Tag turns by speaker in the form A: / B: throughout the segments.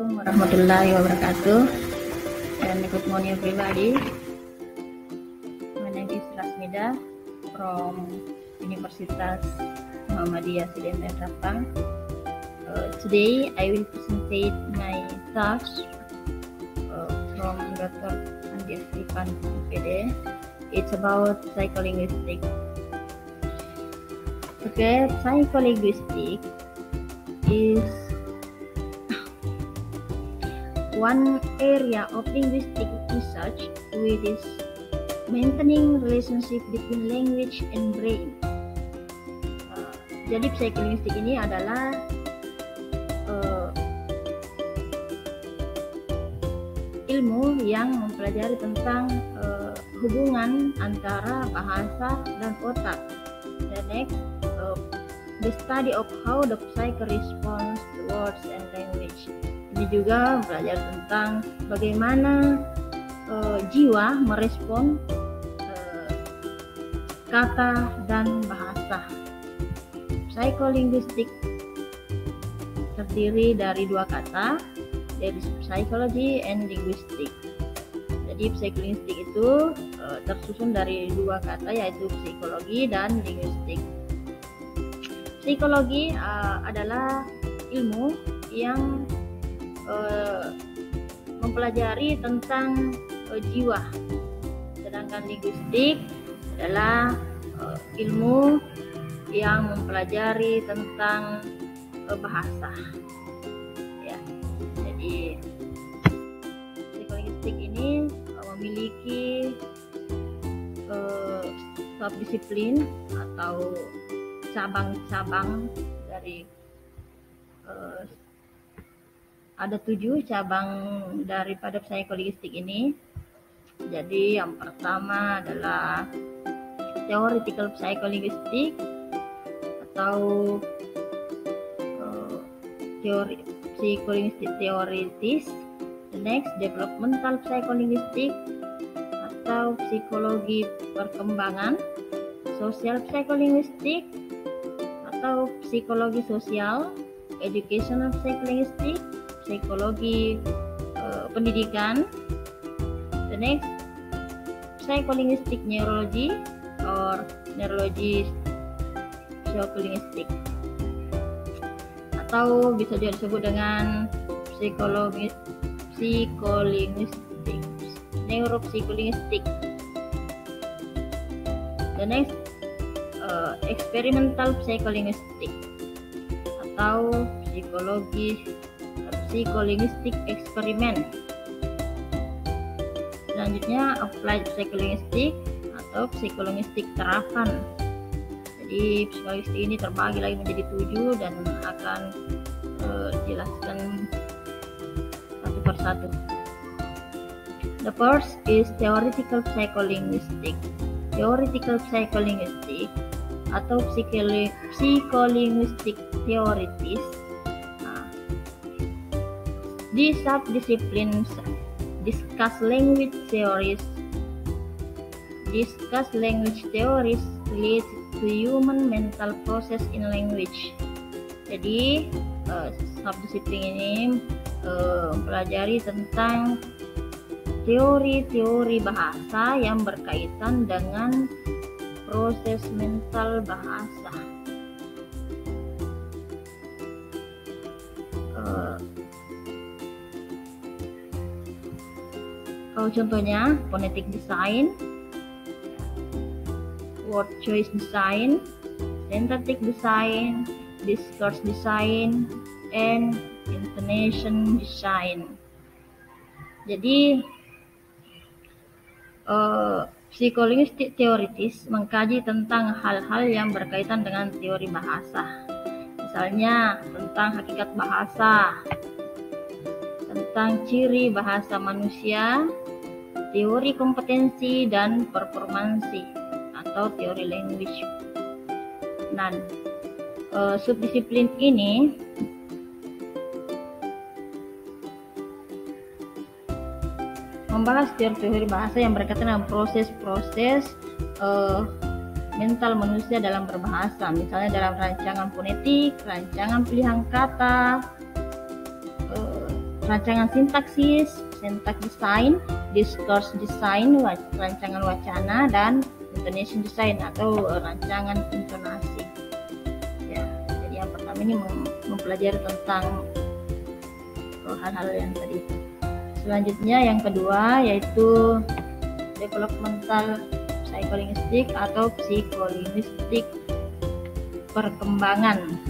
A: Assalamualaikum warahmatullahi wabarakatuh, and good morning everybody. My name is Rasmida from Universitas Muhammadiyah Sidin Rapang. Today I will present my thoughts from Dr. Andi Afrikan PD. It's about psycholinguistic. Okay, psycholinguistic is one area of linguistic research which is maintaining relationship between language and brain. Jadi psikolinguistik ini adalah ilmu yang mempelajari tentang hubungan antara bahasa dan otak. The next, the study of how the psyche responds to words and language. Ini juga belajar tentang bagaimana jiwa merespon kata dan bahasa. Psycholinguistic terdiri dari dua kata, dari psychology and linguistic. Jadi psycholinguistik itu tersusun dari dua kata, yaitu psikologi dan linguistik. Psikologi adalah ilmu yang mempelajari tentang jiwa, sedangkan linguistik adalah ilmu yang mempelajari tentang bahasa. Ya, jadi psikolinguistik ini memiliki subdisiplin atau cabang-cabang dari ada 7 cabang daripada psikolinguistik ini. Jadi yang pertama adalah theoretical psycholinguistic atau teori psikolinguistik teoritis. The next, developmental psycholinguistic atau psikologi perkembangan. Social psycholinguistic atau psikologi sosial. Educational psycholinguistic, psikologi pendidikan. The next, psycholinguistic neurology or neurology psycholinguistic, atau bisa juga disebut dengan psikolinguistik, neuropsikolinguistik. The next, experimental psycholinguistic atau psikolinguistik eksperimen. Selanjutnya applied psycholinguistic atau psikolinguistik terapan. Jadi psikolinguistik ini terbagi lagi menjadi 7 dan akan dijelaskan satu persatu. The first is theoretical psycholinguistic. Theoretical psycholinguistic atau psikolinguistik teoritis. These subdisciplines discuss language theories related to human mental process in language. Jadi subdisiplin ini mempelajari tentang teori-teori bahasa yang berkaitan dengan proses mental bahasa. Contohnya phonetic design, word choice design, syntactic design, discourse design, and intonation design. Jadi psikolinguistik teoritis mengkaji tentang hal-hal yang berkaitan dengan teori bahasa. Misalnya tentang hakikat bahasa, tentang ciri bahasa manusia, teori kompetensi dan performansi atau teori language. Dan subdisiplin ini membahas teori-teori bahasa yang berkaitan dengan proses-proses mental manusia dalam berbahasa, misalnya dalam rancangan fonetik, rancangan pilihan kata, rancangan sintaksis, syntax design, discourse design, rancangan wacana, dan intonation design atau rancangan intonasi. Ya, jadi yang pertama ini mempelajari tentang hal-hal yang tadi. Selanjutnya yang kedua yaitu developmental psycholinguistic atau psikolinguistik perkembangan.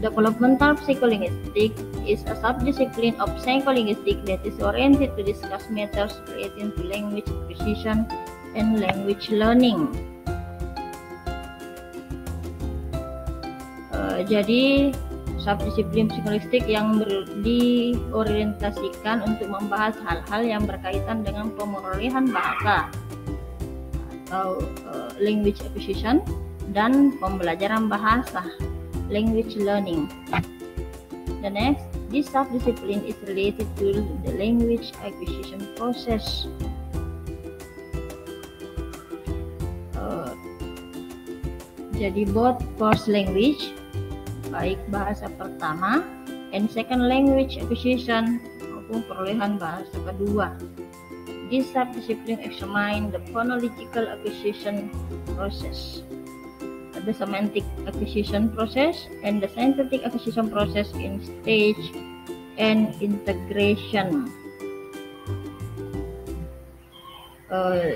A: Developmental psycholinguistic is a subdiscipline of psycholinguistics that is oriented to discuss matters relating to language acquisition and language learning. Jadi subdisiplin psikolinguistik yang diorientasikan untuk membahas hal-hal yang berkaitan dengan pemulihan bahasa atau language acquisition dan pembelajaran bahasa, language learning. The next, this subdiscipline is related to the language acquisition process. Jadi both first language, baik bahasa pertama, and second language acquisition maupun perolehan bahasa kedua. This subdiscipline examine the phonological acquisition process, the semantic acquisition process, and the synthetic acquisition process in stage and integration.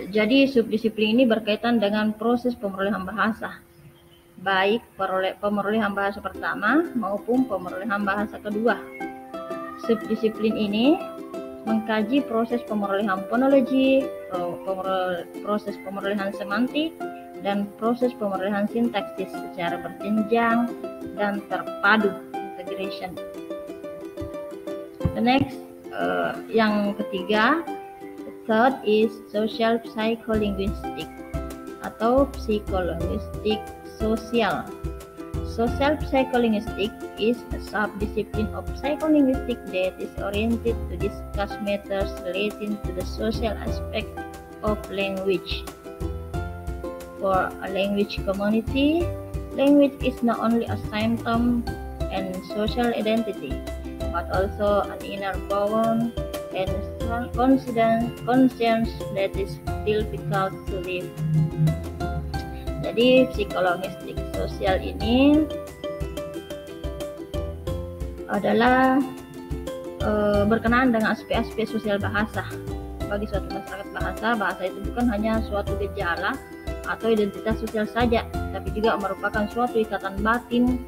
A: Jadi subdisiplin ini berkaitan dengan proses pemerolehan bahasa, baik pemerolehan bahasa pertama maupun pemerolehan bahasa kedua. Subdisiplin ini mengkaji proses pemerolehan fonologi, proses pemerolehan semantik, dan proses pemerolehan sintaksis secara berjenjang dan terpadu, integration. The next, yang ketiga, the third is social psycholinguistic atau psikolinguistik sosial. Social psycholinguistic is a subdiscipline of psycholinguistics that is oriented to discuss matters relating to the social aspect of language. For a language community, language is not only a symptom and social identity, but also an inner bond and conscience that is difficult to live. Jadi psikolinguistik sosial ini adalah berkenaan dengan aspek-aspek sosial bahasa. Bagi suatu masyarakat bahasa itu bukan hanya suatu gejala atau identitas sosial saja, tapi juga merupakan suatu ikatan batin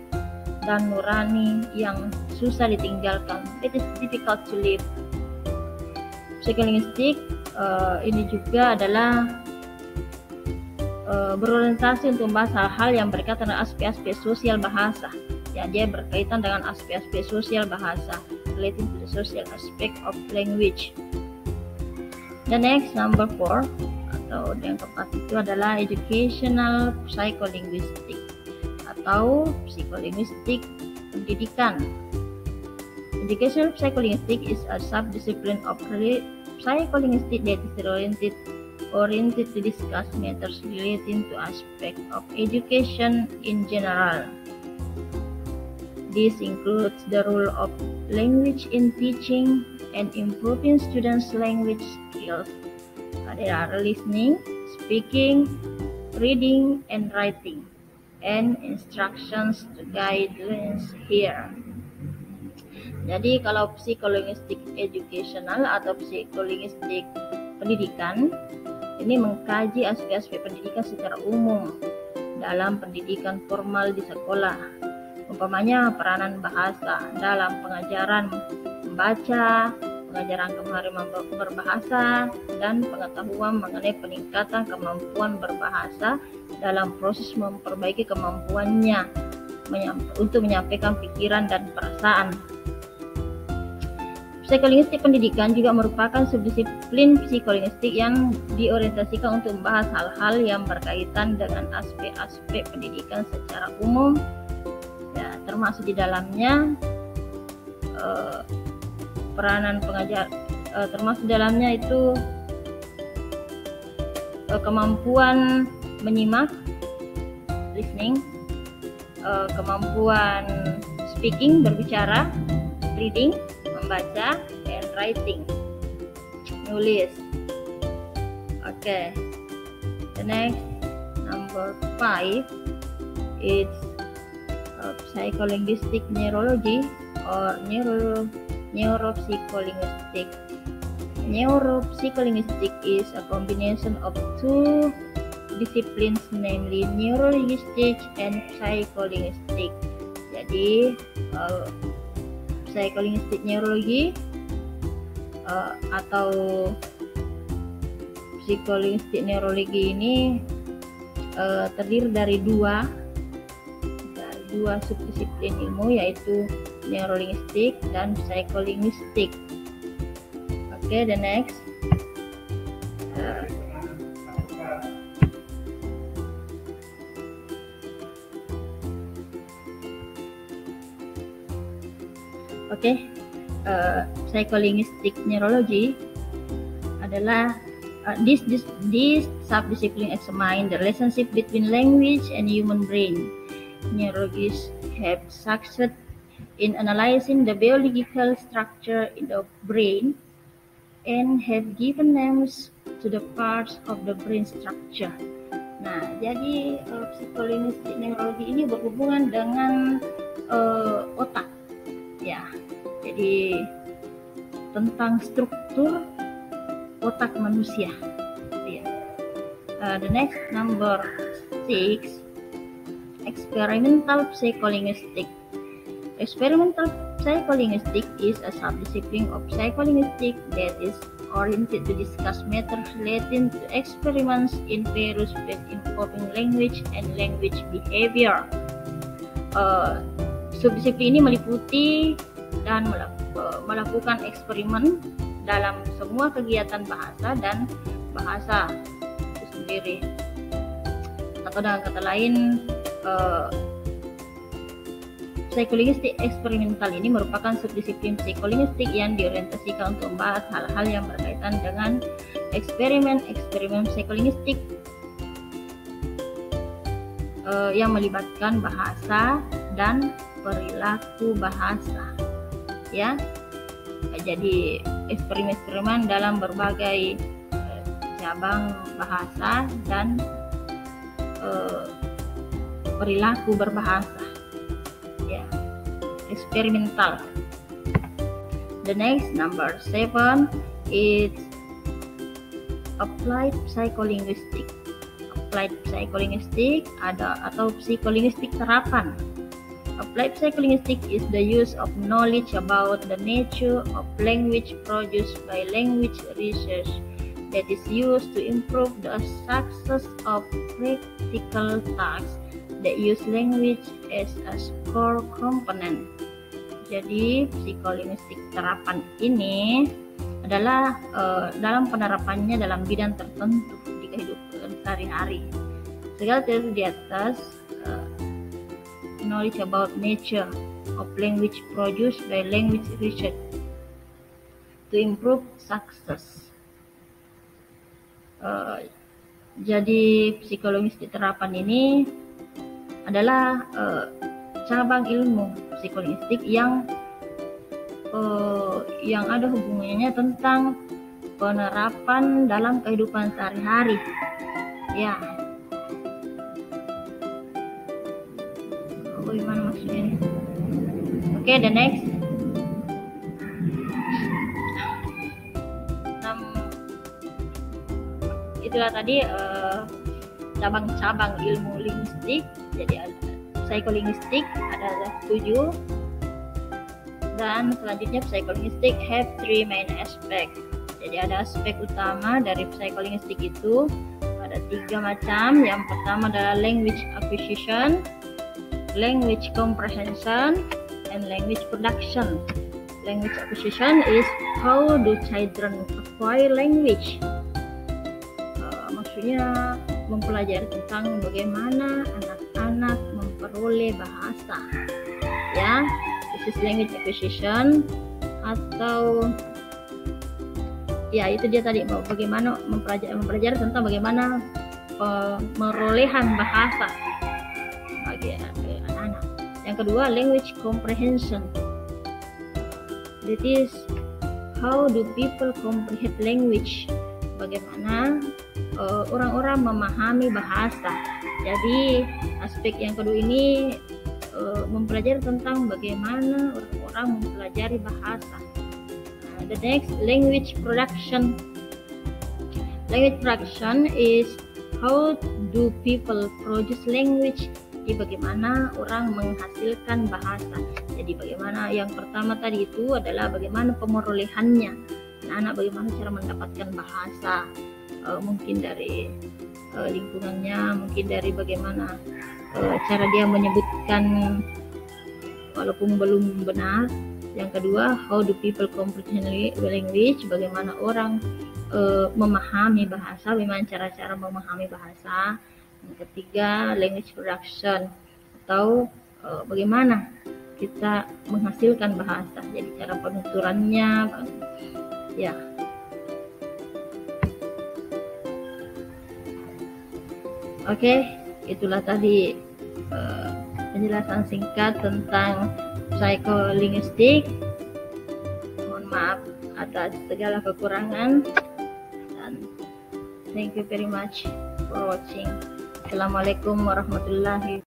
A: dan nurani yang susah ditinggalkan. It is difficult to live. Psikolinguistik ini juga adalah berorientasi untuk membahas hal-hal yang berkaitan dengan aspek-aspek sosial bahasa. Ya, dia berkaitan dengan aspek-aspek sosial bahasa, relating to the social aspect of language. The next, number 4 atau yang keempat itu adalah educational psycholinguistic atau psikolinguistik pendidikan. Educational psycholinguistic is a subdiscipline of psycholinguistic that is oriented to discuss matters relating to aspects of education in general. This includes the role of language in teaching and improving students' language skills. There are listening, speaking, reading, and writing, and instructions to guide learners here. Jadi kalau psikolinguistik educational atau psikolinguistik pendidikan ini mengkaji aspek-aspek pendidikan secara umum dalam pendidikan formal di sekolah. Umpamanya peranan bahasa dalam pengajaran membaca, pengajaran kemahiran berbahasa, dan pengetahuan mengenai peningkatan kemampuan berbahasa dalam proses memperbaiki kemampuannya untuk menyampaikan pikiran dan perasaan. Psikolinguistik pendidikan juga merupakan subdisiplin psikolinguistik yang diorientasikan untuk membahas hal-hal yang berkaitan dengan aspek-aspek pendidikan secara umum, ya, termasuk di dalamnya peranan pengajar, termasuk dalamnya itu kemampuan menyimak, listening, kemampuan speaking, berbicara, reading, membaca, and writing, nulis. Okay. The next, number 5, it's psycholinguistic neurology or neuropsycholinguistic. Neuropsycholinguistic is a combination of two disciplines, namely neurolinguistic and psycholinguistic. Jadi psycholinguistic neurology atau psikolinguistik neurologi ini terdiri dari dua subdisiplin ilmu, yaitu neurolinguistik dan psikolinguistik. Okay, the next. Psycholinguistic neurology adalah this subdiscipline examine the relationship between language and human brain. Neurologists have succeeded in analyzing the biological structure in the brain and have given names to the parts of the brain structure. Nah, jadi psikolinguistik neurologi ini berhubungan dengan otak, ya. Jadi tentang struktur otak manusia. Ya. The next, number 6, experimental psycholinguistic. Experimental psycholinguistic is a subdiscipline of psycholinguistic that is oriented to discuss matters relating to experiments in various fields involving language and language behavior. Subdisiplin ini meliputi dan melakukan eksperimen dalam semua kegiatan bahasa dan bahasa itu sendiri. Atau dengan kata lain, psikolinguistik eksperimental ini merupakan subdisiplin psikolinguistik yang diorientasikan untuk membahas hal-hal yang berkaitan dengan eksperimen psikolinguistik yang melibatkan bahasa dan perilaku bahasa. Ya, jadi eksperimen dalam berbagai cabang bahasa dan perilaku berbahasa. Ya, eksperimental. The next, number 7, is applied psycholinguistic. Applied psycholinguistic atau psikolinguistik terapan. Applied psycholinguistic is the use of knowledge about the nature of language produced by language research that is used to improve the success of practical tasks that use language as a core component. Jadi psikolinguistik terapan ini adalah dalam penerapannya dalam bidang tertentu di kehidupan sehari-hari. Segala teori di atas knowledge about nature of language produced by language research to improve success. Jadi psikolinguistik terapan ini adalah cabang ilmu psikolinguistik yang ada hubungannya tentang penerapan dalam kehidupan sehari-hari. Ya. Bagaimana maksudnya ini? Okay, the next. Itulah tadi cabang-cabang ilmu linguistik. Jadi ada psikolinguistik ada 7, dan selanjutnya psikolinguistik have 3 main aspect. Jadi ada aspek utama dari psikolinguistik itu ada 3 macam. Yang pertama adalah language acquisition, language comprehension, and language production. Language acquisition is how do children acquire language. Maksudnya mempelajari tentang bagaimana anak-anak memperoleh bahasa. Ya, this is language acquisition, atau ya itu dia tadi, bagaimana mempelajari tentang bagaimana pemerolehan bahasa bagi anak-anak. Yang kedua, language comprehension. That is, how do people comprehend language? Bagaimana orang-orang memahami bahasa. Jadi aspek yang kedua ini mempelajari tentang bagaimana orang-orang mempelajari bahasa. The next, language production. Language production is how do people produce language? Jadi bagaimana orang menghasilkan bahasa. Jadi bagaimana yang pertama tadi itu adalah bagaimana pemerolehannya. Anak bagaimana cara mendapatkan bahasa. Mungkin dari lingkungannya, mungkin dari bagaimana cara dia menyebutkan walaupun belum benar. Yang kedua, how do people comprehend language? Bagaimana orang memahami bahasa, bagaimana cara-cara memahami bahasa. Yang ketiga, language production, atau bagaimana kita menghasilkan bahasa. Jadi cara penuturannya, ya. Oke, itulah tadi penjelasan singkat tentang psikolinguistik. Mohon maaf atas segala kekurangan, dan thank you very much for watching. Assalamualaikum warahmatullahi